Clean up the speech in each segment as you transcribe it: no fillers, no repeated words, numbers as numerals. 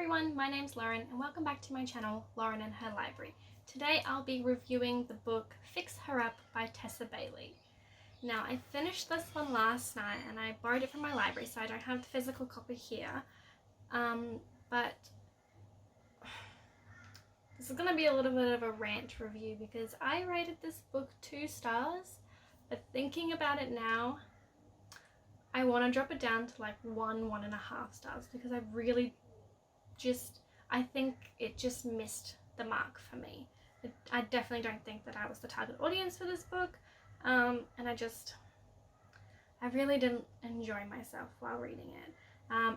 everyone, my name's Lauren and welcome back to my channel, Lauren and Her Library. Today I'll be reviewing the book Fix Her Up by Tessa Bailey. Now I finished this one last night and I borrowed it from my library, so I don't have the physical copy here. But this is going to be a little bit of a rant review because I rated this book 2 stars, but thinking about it now, I want to drop it down to like 1.5 stars because I think it just missed the mark for me. I definitely don't think that I was the target audience for this book, and I really didn't enjoy myself while reading it.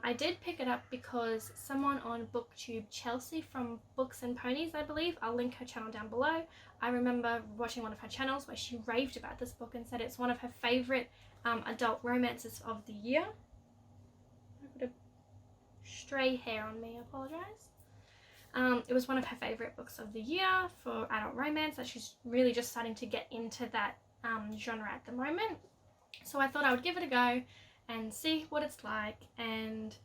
I did pick it up because someone on BookTube, Chelsea from Books and Ponies, I believe, I'll link her channel down below. I remember watching one of her channels where she raved about this book and said it's one of her favourite adult romances of the year. I've got a stray hair on me, I apologise. It was one of her favourite books of the year for adult romance, that she's really just starting to get into that genre at the moment. So I thought I would give it a go and see what it's like, and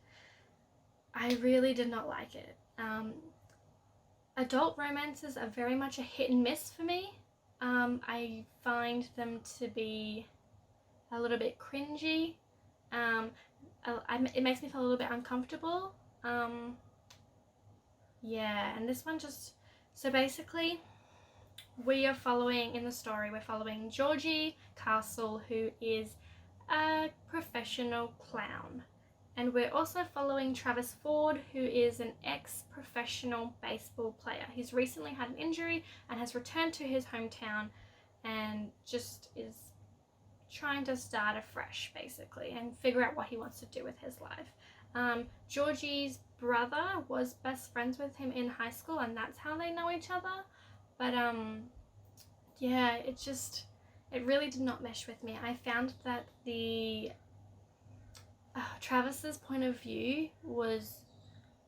I really did not like it. Adult romances are very much a hit and miss for me. I find them to be a little bit cringy. It makes me feel a little bit uncomfortable. Yeah, and this one just, so basically we're following Georgie Castle, who is a professional clown, and we're also following Travis Ford, who is an ex-professional baseball player. He's recently had an injury and has returned to his hometown and just is trying to start afresh basically and figure out what he wants to do with his life. Georgie's brother was best friends with him in high school and that's how they know each other, but yeah, it really did not mesh with me. I found that the Travis's point of view was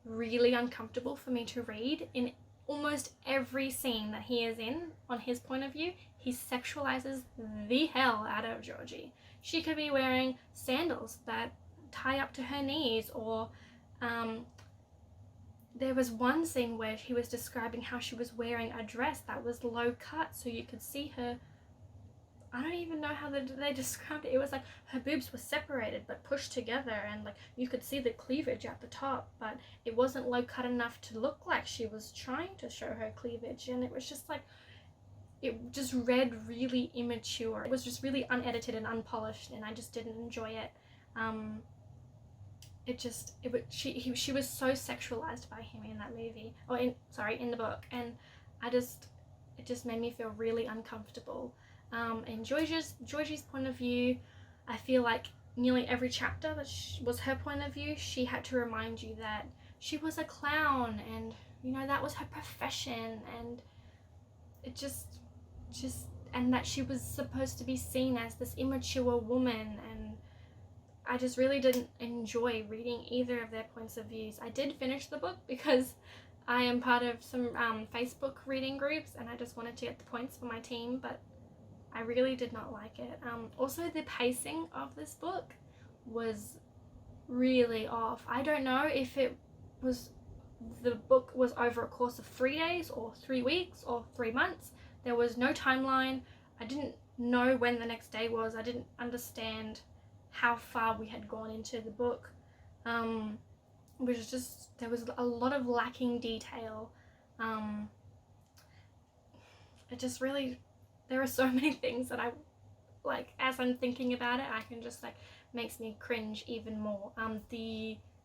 really uncomfortable for me to read. In almost every scene that he is in, on his point of view, he sexualizes the hell out of Georgie. She could be wearing sandals that tie up to her knees, or there was one scene where he was describing how she was wearing a dress that was low cut so you could see her. I don't even know how they described it. It was like her boobs were separated but pushed together, and like you could see the cleavage at the top, but it wasn't low cut enough to look like she was trying to show her cleavage, and it was just like, it just read really immature. It was just really unedited and unpolished, and I just didn't enjoy it. She was so sexualized by him in that movie, or in the book, and it just made me feel really uncomfortable. In Georgie's point of view, I feel like nearly every chapter that was her point of view, she had to remind you that she was a clown and, you know, that was her profession, and it just and that she was supposed to be seen as this immature woman, and I just really didn't enjoy reading either of their points of views. I did finish the book because I am part of some Facebook reading groups and I just wanted to get the points for my team, but I really did not like it. Also, the pacing of this book was really off. I don't know if the book was over a course of 3 days or 3 weeks or 3 months. There was no timeline. I didn't know when the next day was. I didn't understand how far we had gone into the book. Which is just, there was a lot of lacking detail. It just really, there are so many things that I, like, as I'm thinking about it, I can just, like, makes me cringe even more.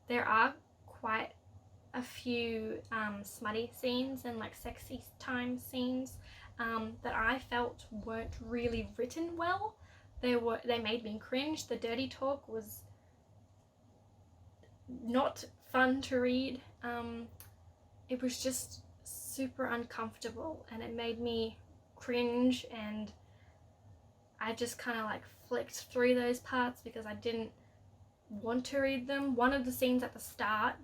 There are quite a few smutty scenes and, like, sexy time scenes that I felt weren't really written well. They made me cringe. The dirty talk was not fun to read. It was just super uncomfortable and it made me cringe, and I just kind of like flicked through those parts because I didn't want to read them. One of the scenes at the start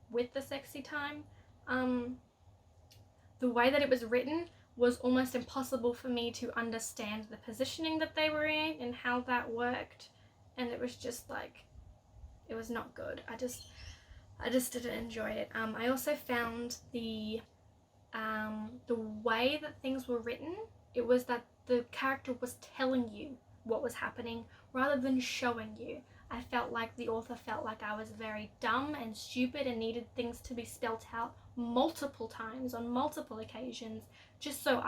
with the sexy time, the way that it was written was almost impossible for me to understand the positioning that they were in and how that worked, and it was just like, it was not good. I just didn't enjoy it. I also found the way that things were written, it was that the character was telling you what was happening rather than showing you. I felt like the author felt like I was very dumb and stupid and needed things to be spelt out multiple times on multiple occasions, just so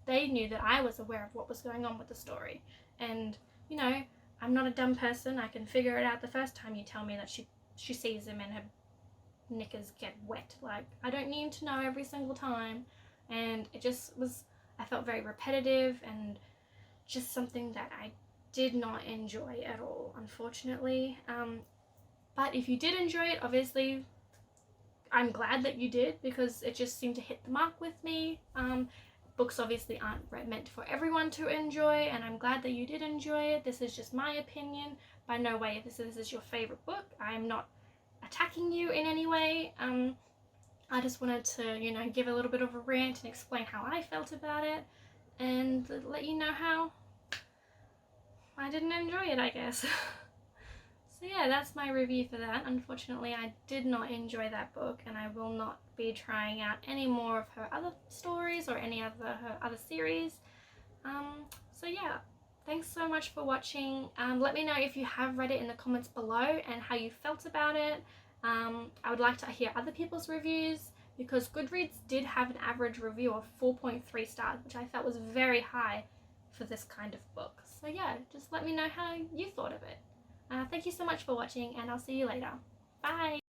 they knew that I was aware of what was going on with the story. And you know, I'm not a dumb person. I can figure it out the first time you tell me that she sees him and her knickers get wet. Like, I don't need to know every single time. And it just was, I felt very repetitive and just something that I did not enjoy at all, unfortunately. But if you did enjoy it, obviously I'm glad that you did, because it just seemed to hit the mark with me. Books obviously aren't meant for everyone to enjoy, and I'm glad that you did enjoy it. This is just my opinion. By no way this is your favorite book. I am not attacking you in any way. I just wanted to, you know, give a little bit of a rant and explain how I felt about it, and let you know how I didn't enjoy it, I guess. So yeah, that's my review for that. Unfortunately, I did not enjoy that book, and I will not be trying out any more of her other stories or any of her other series. So yeah, thanks so much for watching. Let me know if you have read it in the comments below and how you felt about it. I would like to hear other people's reviews, because Goodreads did have an average review of 4.3 stars, which I felt was very high for this kind of book. So yeah, just let me know how you thought of it. Thank you so much for watching, and I'll see you later. Bye!